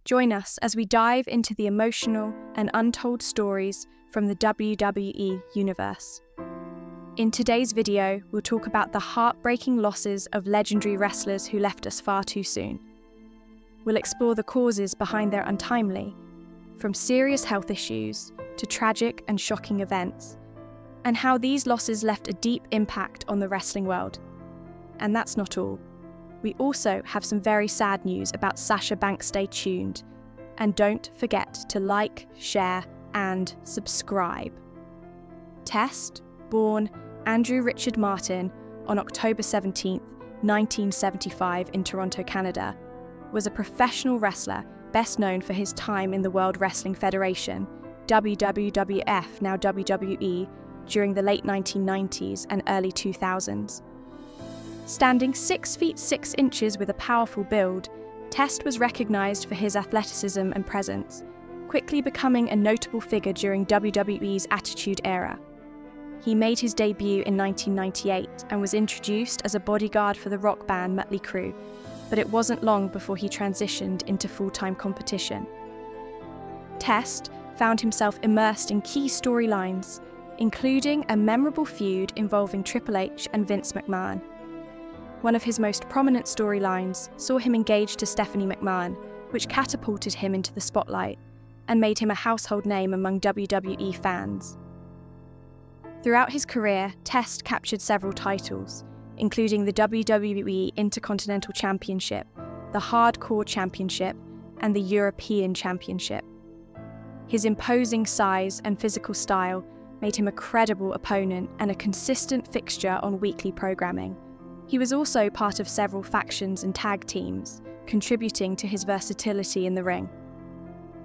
Join us as we dive into the emotional and untold stories from the WWE universe. In today's video, we'll talk about the heartbreaking losses of legendary wrestlers who left us far too soon. We'll explore the causes behind their untimely, from serious health issues to tragic and shocking events, and how these losses left a deep impact on the wrestling world. And that's not all. We also have some very sad news about Sasha Banks. Stay tuned, and don't forget to like, share, and subscribe. Test, born Andrew Richard Martin on October 17, 1975 in Toronto, Canada, was a professional wrestler best known for his time in the World Wrestling Federation, WWF, now WWE, during the late 1990s and early 2000s. Standing 6 feet 6 inches with a powerful build, Test was recognized for his athleticism and presence, quickly becoming a notable figure during WWE's Attitude Era. He made his debut in 1998 and was introduced as a bodyguard for the rock band Mötley Crüe, but it wasn't long before he transitioned into full-time competition. Test found himself immersed in key storylines, including a memorable feud involving Triple H and Vince McMahon. One of his most prominent storylines saw him engaged to Stephanie McMahon, which catapulted him into the spotlight and made him a household name among WWE fans. Throughout his career, Test captured several titles, including the WWE Intercontinental Championship, the Hardcore Championship, and the European Championship. His imposing size and physical style made him a credible opponent and a consistent fixture on weekly programming. He was also part of several factions and tag teams, contributing to his versatility in the ring.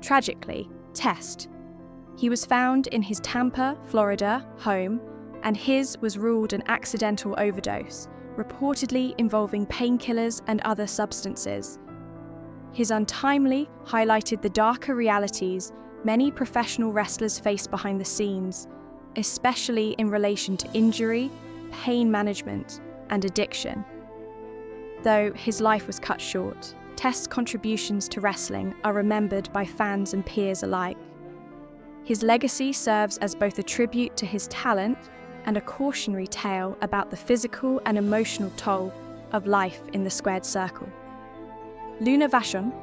Tragically, Test. He was found in his Tampa, Florida, home, and his was ruled an accidental overdose, reportedly involving painkillers and other substances. His untimely highlighted the darker realities many professional wrestlers face behind the scenes, especially in relation to injury, pain management, and addiction. Though his life was cut short, Test's contributions to wrestling are remembered by fans and peers alike. His legacy serves as both a tribute to his talent and a cautionary tale about the physical and emotional toll of life in the squared circle. Luna Vachon,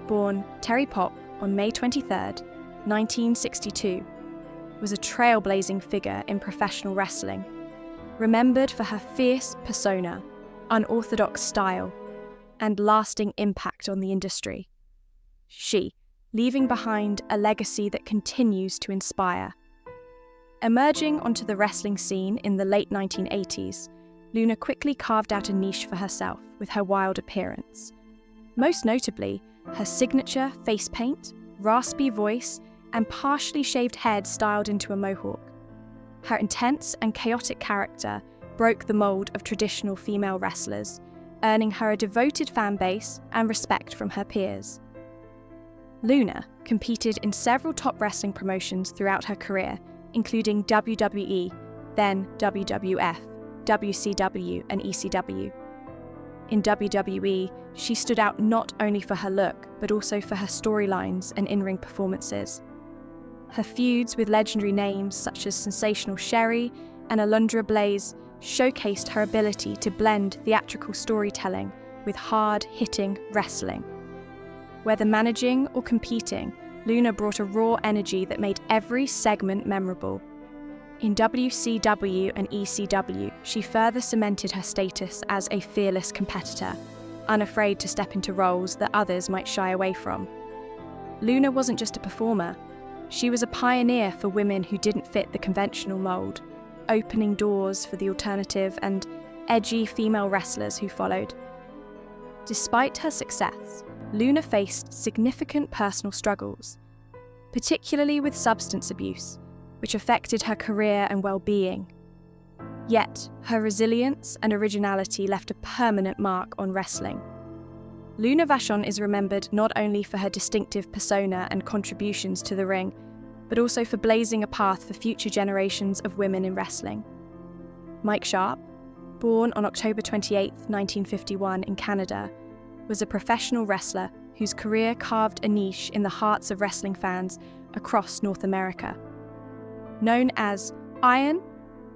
born Terry Pop on May 23, 1962, was a trailblazing figure in professional wrestling, remembered for her fierce persona, unorthodox style, and lasting impact on the industry. She, leaving behind a legacy that continues to inspire. Emerging onto the wrestling scene in the late 1980s, Luna quickly carved out a niche for herself with her wild appearance. Most notably, her signature face paint, raspy voice, and partially shaved head styled into a mohawk. Her intense and chaotic character broke the mold of traditional female wrestlers, earning her a devoted fan base and respect from her peers. Luna competed in several top wrestling promotions throughout her career, including WWE, then WWF, WCW, and ECW. In WWE, she stood out not only for her look, but also for her storylines and in-ring performances. Her feuds with legendary names such as Sensational Sherry and Alundra Blaze showcased her ability to blend theatrical storytelling with hard-hitting wrestling. Whether managing or competing, Luna brought a raw energy that made every segment memorable. In WCW and ECW, she further cemented her status as a fearless competitor, unafraid to step into roles that others might shy away from. Luna wasn't just a performer, she was a pioneer for women who didn't fit the conventional mold, opening doors for the alternative and edgy female wrestlers who followed. Despite her success, Luna faced significant personal struggles, particularly with substance abuse, which affected her career and well-being. Yet, her resilience and originality left a permanent mark on wrestling. Luna Vachon is remembered not only for her distinctive persona and contributions to the ring, but also for blazing a path for future generations of women in wrestling. Mike Sharp, born on October 28, 1951 in Canada, was a professional wrestler whose career carved a niche in the hearts of wrestling fans across North America. Known as Iron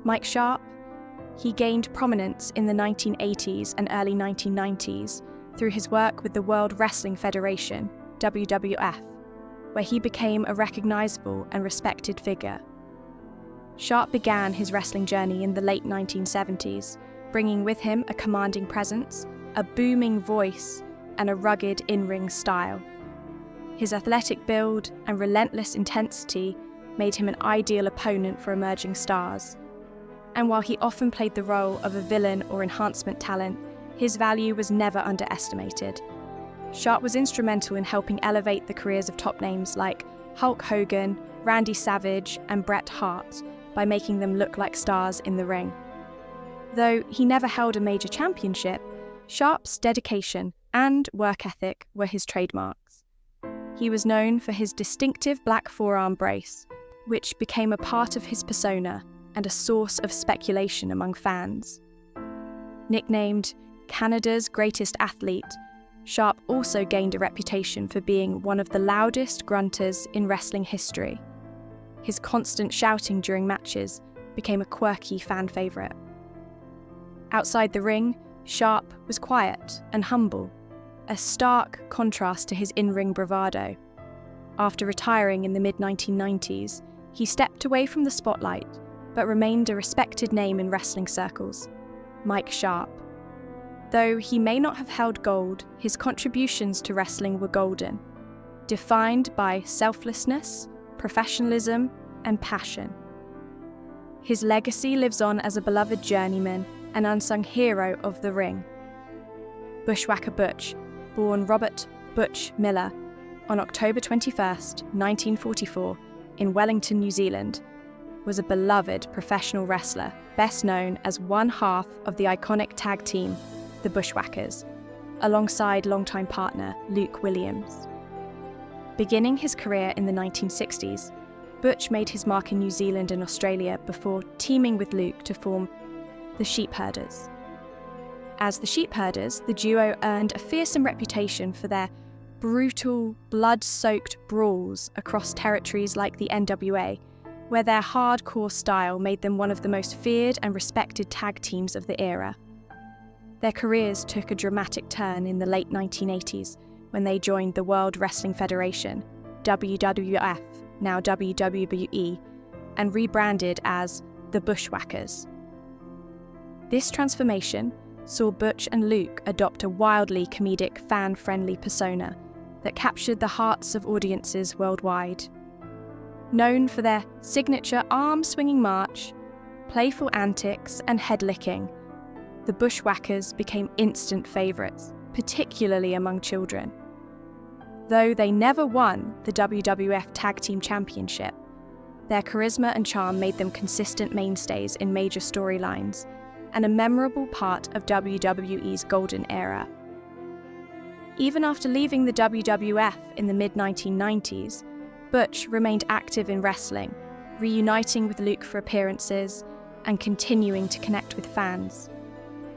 Mike Sharpe, he gained prominence in the 1980s and early 1990s through his work with the World Wrestling Federation, WWF, where he became a recognizable and respected figure. Sharpe began his wrestling journey in the late 1970s, bringing with him a commanding presence, a booming voice, and a rugged in-ring style. His athletic build and relentless intensity made him an ideal opponent for emerging stars. And while he often played the role of a villain or enhancement talent, his value was never underestimated. Sharpe was instrumental in helping elevate the careers of top names like Hulk Hogan, Randy Savage, and Bret Hart by making them look like stars in the ring. Though he never held a major championship, Sharpe's dedication and work ethic were his trademarks. He was known for his distinctive black forearm brace, which became a part of his persona and a source of speculation among fans. Nicknamed Canada's greatest athlete, Sharpe also gained a reputation for being one of the loudest grunters in wrestling history. His constant shouting during matches became a quirky fan favourite. Outside the ring, Sharpe was quiet and humble, a stark contrast to his in-ring bravado. After retiring in the mid-1990s, he stepped away from the spotlight, but remained a respected name in wrestling circles, Mike Sharpe. Though he may not have held gold, his contributions to wrestling were golden, defined by selflessness, professionalism, and passion. His legacy lives on as a beloved journeyman and unsung hero of the ring. Bushwhacker Butch, born Robert Butch Miller on October 21st, 1944, in Wellington, New Zealand, was a beloved professional wrestler, best known as one half of the iconic tag team, the Bushwhackers, alongside longtime partner Luke Williams. Beginning his career in the 1960s, Butch made his mark in New Zealand and Australia before teaming with Luke to form the Sheepherders. As the Sheepherders, the duo earned a fearsome reputation for their brutal, blood-soaked brawls across territories like the NWA, where their hardcore style made them one of the most feared and respected tag teams of the era. Their careers took a dramatic turn in the late 1980s when they joined the World Wrestling Federation, WWF, now WWE, and rebranded as the Bushwhackers. This transformation saw Butch and Luke adopt a wildly comedic, fan-friendly persona that captured the hearts of audiences worldwide. Known for their signature arm-swinging march, playful antics, and head-licking, the Bushwhackers became instant favourites, particularly among children. Though they never won the WWF Tag Team Championship, their charisma and charm made them consistent mainstays in major storylines and a memorable part of WWE's golden era. Even after leaving the WWF in the mid-1990s, Butch remained active in wrestling, reuniting with Luke for appearances and continuing to connect with fans.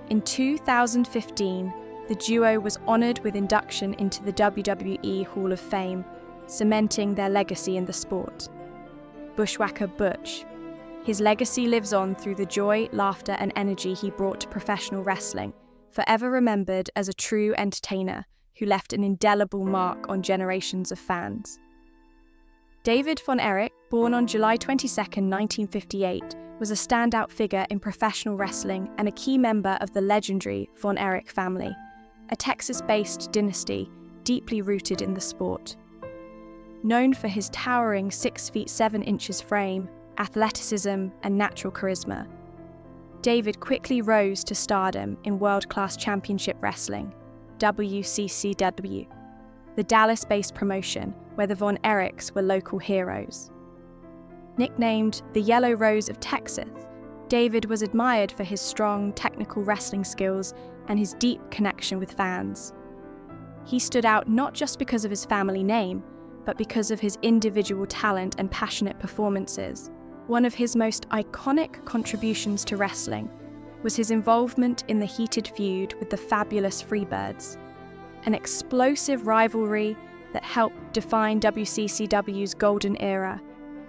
In 2015, the duo was honoured with induction into the WWE Hall of Fame, cementing their legacy in the sport. Bushwhacker Butch. His legacy lives on through the joy, laughter, and energy he brought to professional wrestling, forever remembered as a true entertainer who left an indelible mark on generations of fans. David von Erich, born on July 22, 1958, was a standout figure in professional wrestling and a key member of the legendary Von Erich family, a Texas-based dynasty deeply rooted in the sport. Known for his towering 6 feet 7 inches frame, athleticism, and natural charisma, David quickly rose to stardom in world-class championship wrestling, WCCW, the Dallas-based promotion where the Von Erichs were local heroes. Nicknamed the Yellow Rose of Texas, David was admired for his strong technical wrestling skills and his deep connection with fans. He stood out not just because of his family name, but because of his individual talent and passionate performances. One of his most iconic contributions to wrestling was his involvement in the heated feud with the fabulous Freebirds. an explosive rivalry that helped define WCCW's golden era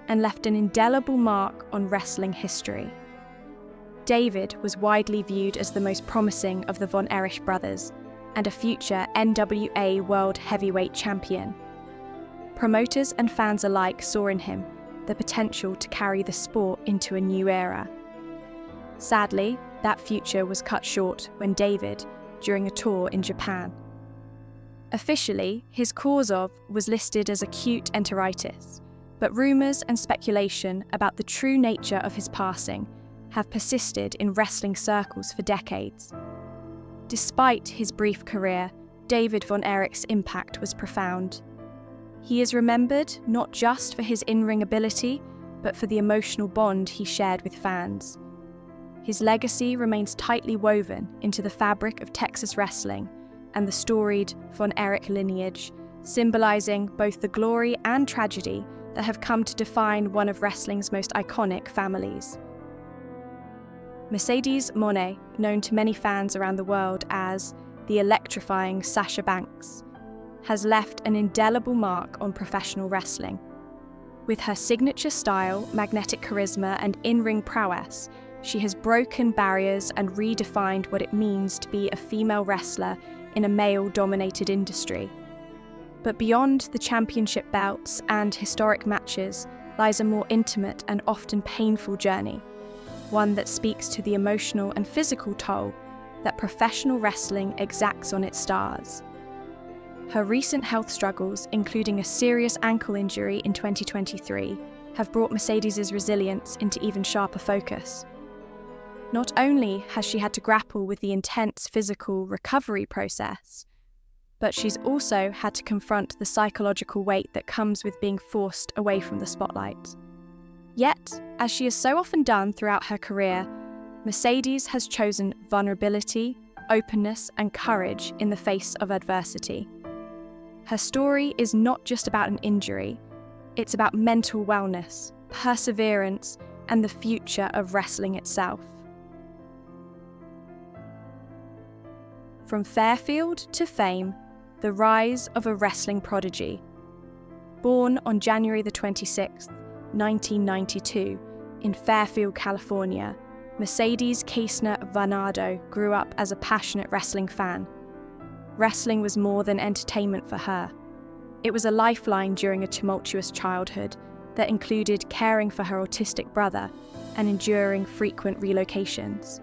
and left an indelible mark on wrestling history. David was widely viewed as the most promising of the Von Erich brothers and a future NWA World Heavyweight Champion. Promoters and fans alike saw in him the potential to carry the sport into a new era. Sadly, that future was cut short when David, during a tour in Japan. Officially, his cause of was listed as acute enteritis, but rumours and speculation about the true nature of his passing have persisted in wrestling circles for decades. Despite his brief career, David Von Erich's impact was profound. He is remembered not just for his in-ring ability, but for the emotional bond he shared with fans. His legacy remains tightly woven into the fabric of Texas wrestling and the storied Von Erich lineage, symbolizing both the glory and tragedy that have come to define one of wrestling's most iconic families. Mercedes Monet, known to many fans around the world as the electrifying Sasha Banks, has left an indelible mark on professional wrestling. With her signature style, magnetic charisma, and in-ring prowess, she has broken barriers and redefined what it means to be a female wrestler in a male-dominated industry. But beyond the championship belts and historic matches lies a more intimate and often painful journey, one that speaks to the emotional and physical toll that professional wrestling exacts on its stars. Her recent health struggles, including a serious ankle injury in 2023, have brought Mercedes' resilience into even sharper focus. Not only has she had to grapple with the intense physical recovery process, but she's also had to confront the psychological weight that comes with being forced away from the spotlight. Yet, as she has so often done throughout her career, Mercedes has chosen vulnerability, openness, and courage in the face of adversity. Her story is not just about an injury, it's about mental wellness, perseverance, and the future of wrestling itself. From Fairfield to fame, the rise of a wrestling prodigy. Born on January the 26th, 1992, in Fairfield, California, Mercedes Keesner Varnado grew up as a passionate wrestling fan. Wrestling was more than entertainment for her. It was a lifeline during a tumultuous childhood that included caring for her autistic brother and enduring frequent relocations.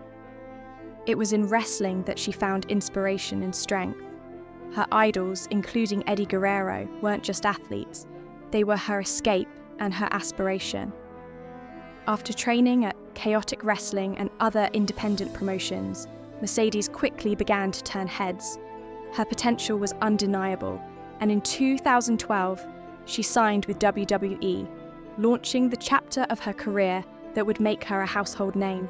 It was in wrestling that she found inspiration and strength. Her idols, including Eddie Guerrero, weren't just athletes, they were her escape and her aspiration. After training at Chaotic Wrestling and other independent promotions, Mercedes quickly began to turn heads. Her potential was undeniable, and in 2012, she signed with WWE, launching the chapter of her career that would make her a household name.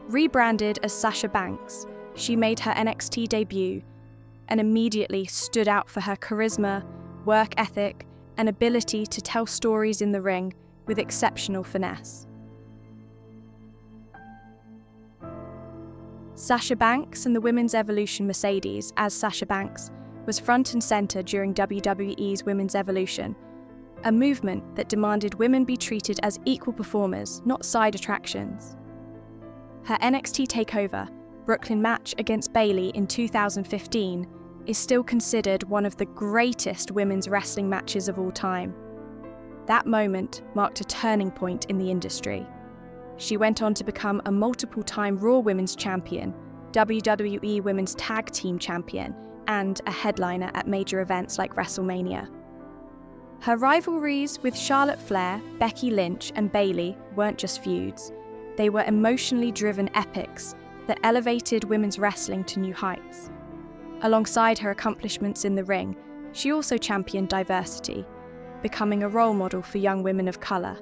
Rebranded as Sasha Banks, she made her NXT debut and immediately stood out for her charisma, work ethic, and ability to tell stories in the ring with exceptional finesse. Sasha Banks and the Women's Evolution Mercedes, as Sasha Banks, was front and centre during WWE's Women's Evolution, a movement that demanded women be treated as equal performers, not side attractions. Her NXT takeover, Brooklyn match against Bayley in 2015, is still considered one of the greatest women's wrestling matches of all time. That moment marked a turning point in the industry. She went on to become a multiple-time Raw Women's Champion, WWE Women's Tag Team Champion, and a headliner at major events like WrestleMania. Her rivalries with Charlotte Flair, Becky Lynch, and Bayley weren't just feuds. They were emotionally driven epics that elevated women's wrestling to new heights. Alongside her accomplishments in the ring, she also championed diversity, becoming a role model for young women of colour.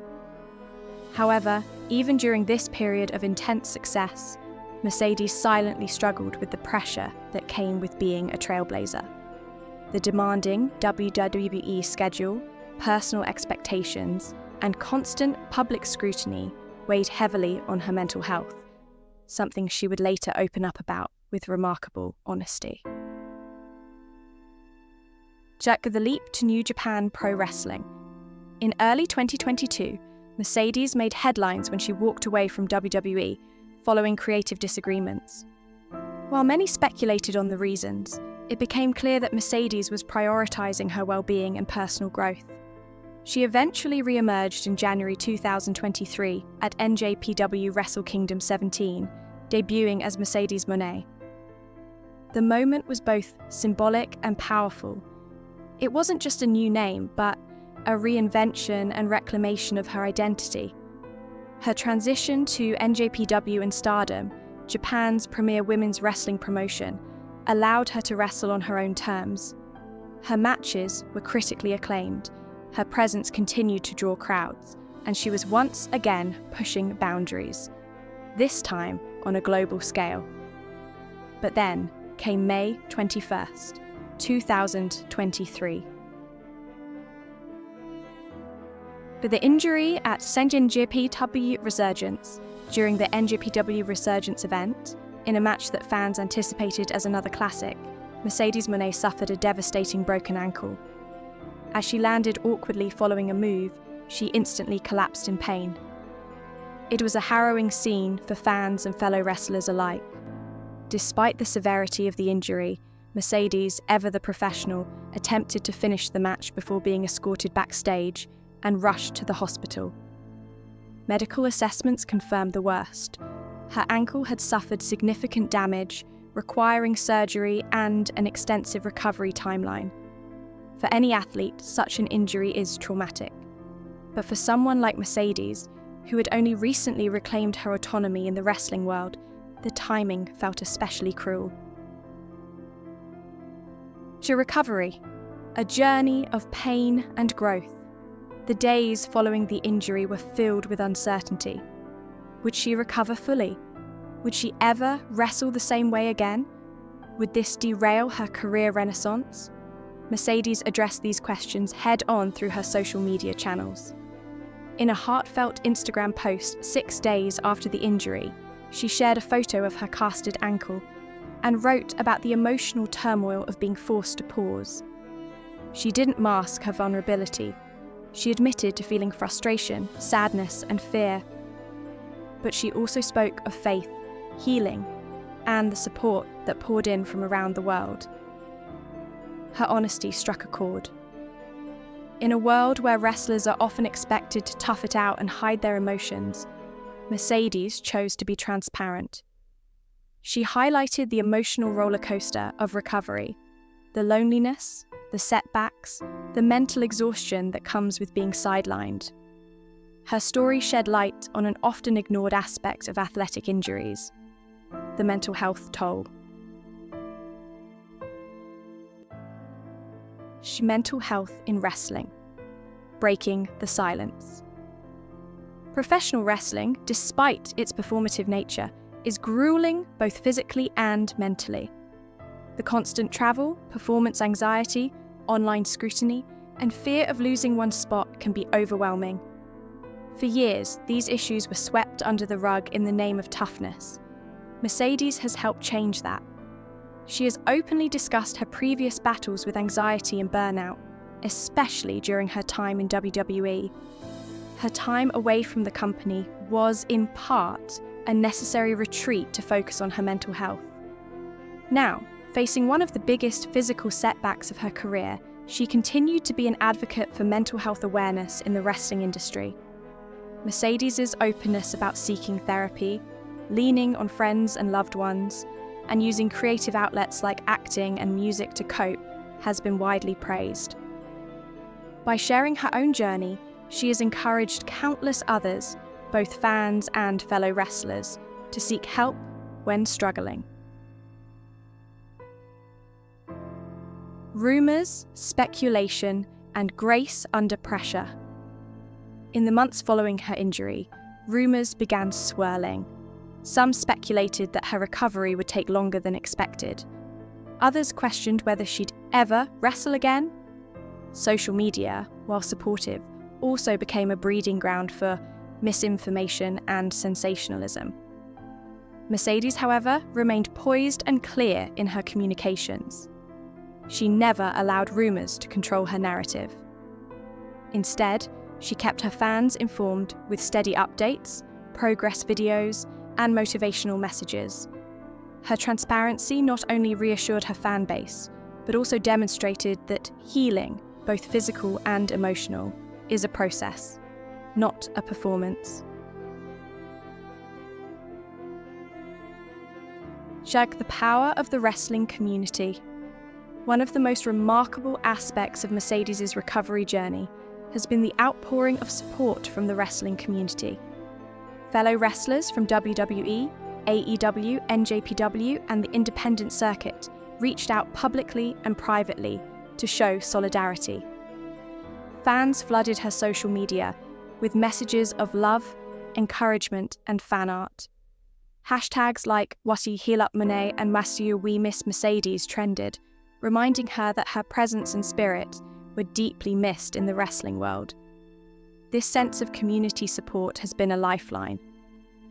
However, even during this period of intense success, Mercedes silently struggled with the pressure that came with being a trailblazer. The demanding WWE schedule, personal expectations, and constant public scrutiny weighed heavily on her mental health, something she would later open up about with remarkable honesty. took the leap to New Japan Pro Wrestling. In early 2022, Mercedes made headlines when she walked away from WWE following creative disagreements. While many speculated on the reasons, it became clear that Mercedes was prioritizing her well-being and personal growth. She eventually re-emerged in January 2023 at NJPW Wrestle Kingdom 17, debuting as Mercedes Monet. The moment was both symbolic and powerful. It wasn't just a new name, but a reinvention and reclamation of her identity. Her transition to NJPW and Stardom, Japan's premier women's wrestling promotion, allowed her to wrestle on her own terms. Her matches were critically acclaimed, her presence continued to draw crowds, and she was once again pushing boundaries, this time on a global scale. But then came May 21st, 2023. With the injury at NJPW Resurgence during the NJPW Resurgence event, in a match that fans anticipated as another classic, Mercedes Monet suffered a devastating broken ankle. As she landed awkwardly following a move, she instantly collapsed in pain. It was a harrowing scene for fans and fellow wrestlers alike. Despite the severity of the injury, Mercedes, ever the professional, attempted to finish the match before being escorted backstage and rushed to the hospital. Medical assessments confirmed the worst. Her ankle had suffered significant damage, requiring surgery and an extensive recovery timeline. For any athlete, such an injury is traumatic. But for someone like Mercedes, who had only recently reclaimed her autonomy in the wrestling world, the timing felt especially cruel. To recovery, a journey of pain and growth. The days following the injury were filled with uncertainty. Would she recover fully? Would she ever wrestle the same way again? Would this derail her career renaissance? Mercedes addressed these questions head-on through her social media channels. In a heartfelt Instagram post 6 days after the injury, she shared a photo of her casted ankle and wrote about the emotional turmoil of being forced to pause. She didn't mask her vulnerability. She admitted to feeling frustration, sadness, and fear. But she also spoke of faith, healing, and the support that poured in from around the world. Her honesty struck a chord. In a world where wrestlers are often expected to tough it out and hide their emotions, Mercedes chose to be transparent. She highlighted the emotional roller coaster of recovery, the loneliness, the setbacks, the mental exhaustion that comes with being sidelined. Her story shed light on an often ignored aspect of athletic injuries, the mental health toll. Mental health in wrestling, breaking the silence. Professional wrestling, despite its performative nature, is grueling both physically and mentally. The constant travel, performance anxiety, online scrutiny, and fear of losing one's spot can be overwhelming. For years, these issues were swept under the rug in the name of toughness. Mercedes has helped change that. She has openly discussed her previous battles with anxiety and burnout, especially during her time in WWE. Her time away from the company was, in part, a necessary retreat to focus on her mental health. Now, facing one of the biggest physical setbacks of her career, she continued to be an advocate for mental health awareness in the wrestling industry. Mercedes' openness about seeking therapy, leaning on friends and loved ones, and using creative outlets like acting and music to cope has been widely praised. By sharing her own journey, she has encouraged countless others, both fans and fellow wrestlers, to seek help when struggling. Rumours, speculation, and grace under pressure. In the months following her injury, rumours began swirling. Some speculated that her recovery would take longer than expected. Others questioned whether she'd ever wrestle again. Social media, while supportive, also became a breeding ground for misinformation and sensationalism. Mercedes, however, remained poised and clear in her communications. she never allowed rumors to control her narrative. Instead, she kept her fans informed with steady updates, progress videos, and motivational messages. Her transparency not only reassured her fan base, but also demonstrated that healing, both physical and emotional, is a process, not a performance. Shag, the power of the wrestling community. One of the most remarkable aspects of Mercedes' recovery journey has been the outpouring of support from the wrestling community. Fellow wrestlers from WWE, AEW, NJPW, and the independent circuit reached out publicly and privately to show solidarity. Fans flooded her social media with messages of love, encouragement, and fan art. Hashtags like Wasi Heal Up Monet and Masiu We Miss Mercedes trended, reminding her that her presence and spirit were deeply missed in the wrestling world. This sense of community support has been a lifeline.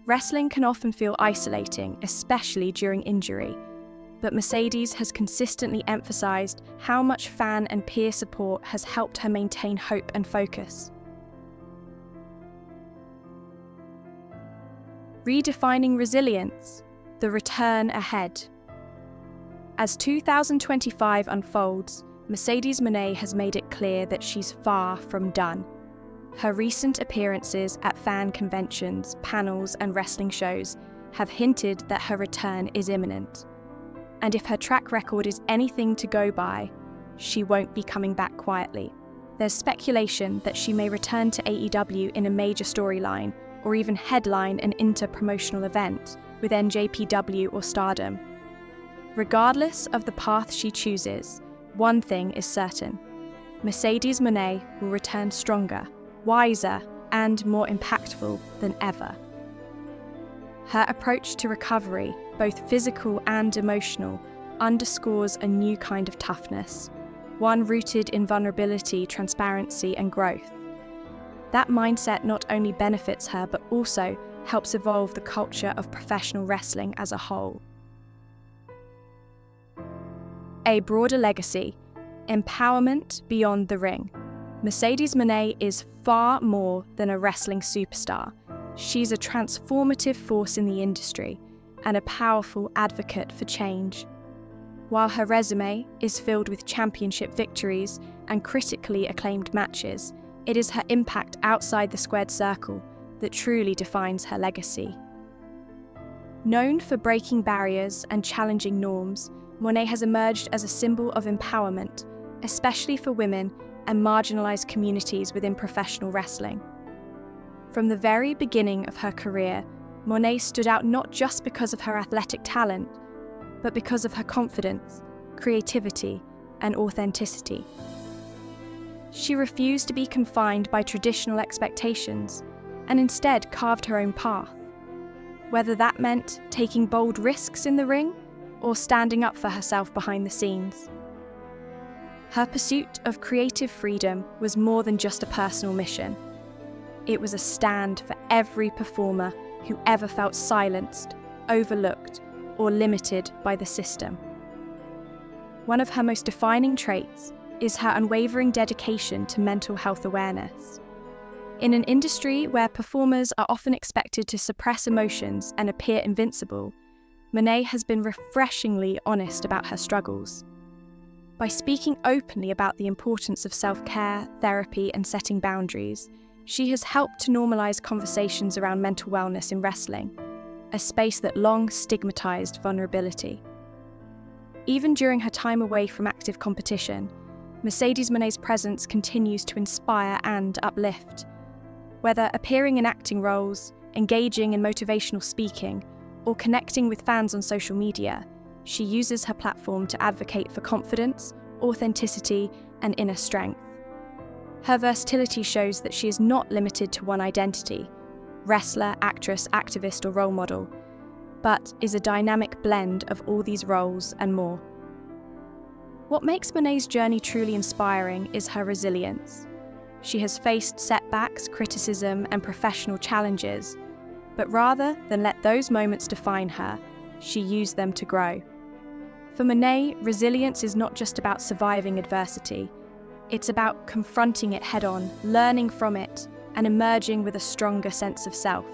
Wrestling can often feel isolating, especially during injury, but Mercedes has consistently emphasized how much fan and peer support has helped her maintain hope and focus. Redefining resilience, the return ahead. As 2025 unfolds, Mercedes Monet has made it clear that she's far from done. Her recent appearances at fan conventions, panels, and wrestling shows have hinted that her return is imminent. And if her track record is anything to go by, she won't be coming back quietly. There's speculation that she may return to AEW in a major storyline, or even headline an inter-promotional event with NJPW or Stardom. Regardless of the path she chooses, one thing is certain: Mercedes Monet will return stronger, wiser, and more impactful than ever. Her approach to recovery, both physical and emotional, underscores a new kind of toughness, one rooted in vulnerability, transparency, and growth. That mindset not only benefits her, but also helps evolve the culture of professional wrestling as a whole. A broader legacy: empowerment beyond the ring. Mercedes Monet is far more than a wrestling superstar. She's a transformative force in the industry and a powerful advocate for change. While her resume is filled with championship victories and critically acclaimed matches, it is her impact outside the squared circle that truly defines her legacy. Known for breaking barriers and challenging norms, Monet has emerged as a symbol of empowerment, especially for women and marginalized communities within professional wrestling. From the very beginning of her career, Monet stood out not just because of her athletic talent, but because of her confidence, creativity, and authenticity. She refused to be confined by traditional expectations and instead carved her own path, whether that meant taking bold risks in the ring or standing up for herself behind the scenes. Her pursuit of creative freedom was more than just a personal mission. It was a stand for every performer who ever felt silenced, overlooked, or limited by the system. One of her most defining traits is her unwavering dedication to mental health awareness. In an industry where performers are often expected to suppress emotions and appear invincible, Monet has been refreshingly honest about her struggles. By speaking openly about the importance of self-care, therapy, and setting boundaries, she has helped to normalize conversations around mental wellness in wrestling, a space that long stigmatized vulnerability. Even during her time away from active competition, Mercedes Monet's presence continues to inspire and uplift. Whether appearing in acting roles, engaging in motivational speaking, or connecting with fans on social media, she uses her platform to advocate for confidence, authenticity, and inner strength. Her versatility shows that she is not limited to one identity, wrestler, actress, activist, or role model, but is a dynamic blend of all these roles and more. What makes Monet's journey truly inspiring is her resilience. She has faced setbacks, criticism, and professional challenges, but rather than let those moments define her, she used them to grow. For Monet, resilience is not just about surviving adversity. It's about confronting it head-on, learning from it, and emerging with a stronger sense of self.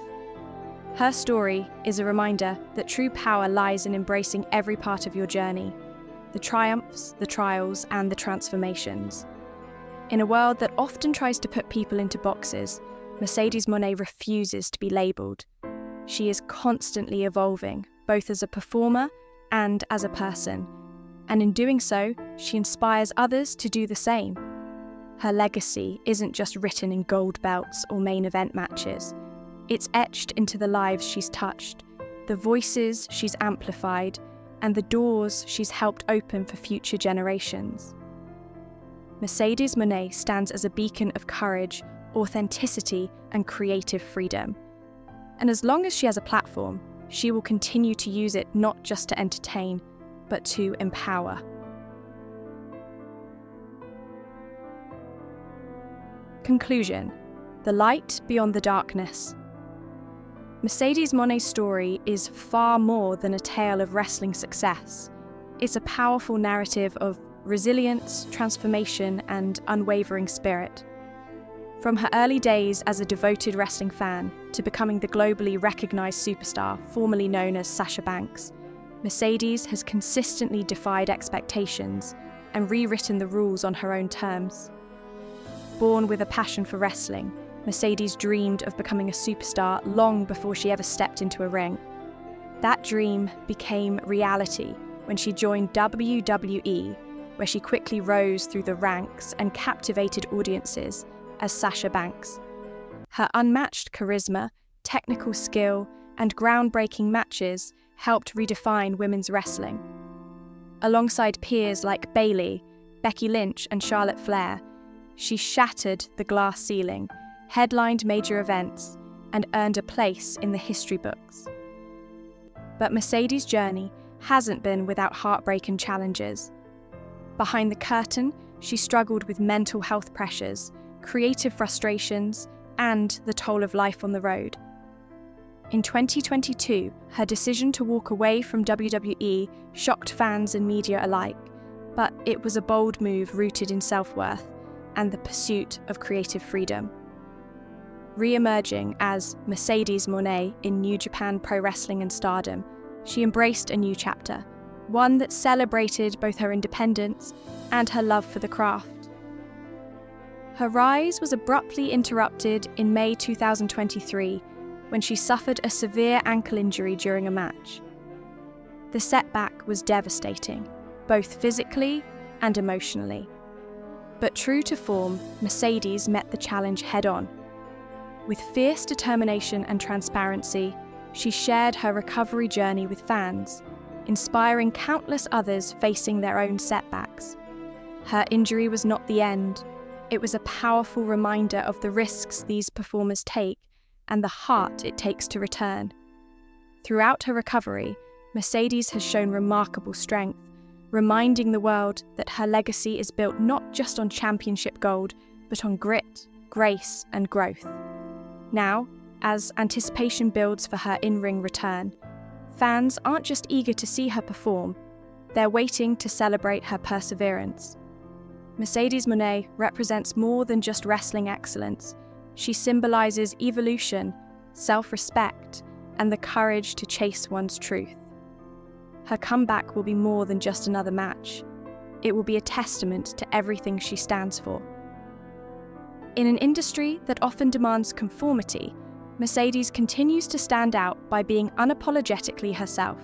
Her story is a reminder that true power lies in embracing every part of your journey, the triumphs, the trials, and the transformations. In a world that often tries to put people into boxes, Mercedes Monet refuses to be labelled. She is constantly evolving, both as a performer and as a person, and in doing so, she inspires others to do the same. Her legacy isn't just written in gold belts or main event matches. It's etched into the lives she's touched, the voices she's amplified, and the doors she's helped open for future generations. Mercedes Monet stands as a beacon of courage, authenticity, and creative freedom. And as long as she has a platform, she will continue to use it not just to entertain, but to empower. Conclusion: the light beyond the darkness. Mercedes Monet's story is far more than a tale of wrestling success. It's a powerful narrative of resilience, transformation, and unwavering spirit. From her early days as a devoted wrestling fan to becoming the globally recognized superstar formerly known as Sasha Banks, Mercedes has consistently defied expectations and rewritten the rules on her own terms. Born with a passion for wrestling, Mercedes dreamed of becoming a superstar long before she ever stepped into a ring. That dream became reality when she joined WWE, where she quickly rose through the ranks and captivated audiences as Sasha Banks. Her unmatched charisma, technical skill, and groundbreaking matches helped redefine women's wrestling. Alongside peers like Bayley, Becky Lynch, and Charlotte Flair, she shattered the glass ceiling, headlined major events, and earned a place in the history books. But Mercedes' journey hasn't been without heartbreak and challenges. Behind the curtain, she struggled with mental health pressures, creative frustrations, and the toll of life on the road. In 2022, her decision to walk away from WWE shocked fans and media alike, but it was a bold move rooted in self-worth and the pursuit of creative freedom. Re-emerging as Mercedes Monet in New Japan Pro Wrestling and stardom, she embraced a new chapter, one that celebrated both her independence and her love for the craft. Her rise was abruptly interrupted in May 2023 when she suffered a severe ankle injury during a match. The setback was devastating, both physically and emotionally. But true to form, Mercedes met the challenge head-on. With fierce determination and transparency, she shared her recovery journey with fans, inspiring countless others facing their own setbacks. Her injury was not the end. It was a powerful reminder of the risks these performers take and the heart it takes to return. Throughout her recovery, Mercedes has shown remarkable strength, reminding the world that her legacy is built not just on championship gold, but on grit, grace, and growth. Now, as anticipation builds for her in-ring return, fans aren't just eager to see her perform, they're waiting to celebrate her perseverance. Mercedes Monet represents more than just wrestling excellence. She symbolizes evolution, self-respect, and the courage to chase one's truth. Her comeback will be more than just another match. It will be a testament to everything she stands for. In an industry that often demands conformity, Mercedes continues to stand out by being unapologetically herself.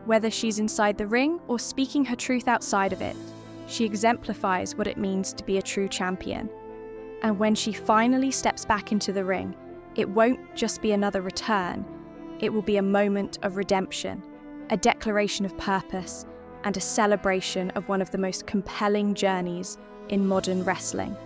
Whether she's inside the ring or speaking her truth outside of it, she exemplifies what it means to be a true champion. And when she finally steps back into the ring, it won't just be another return, it will be a moment of redemption, a declaration of purpose, and a celebration of one of the most compelling journeys in modern wrestling.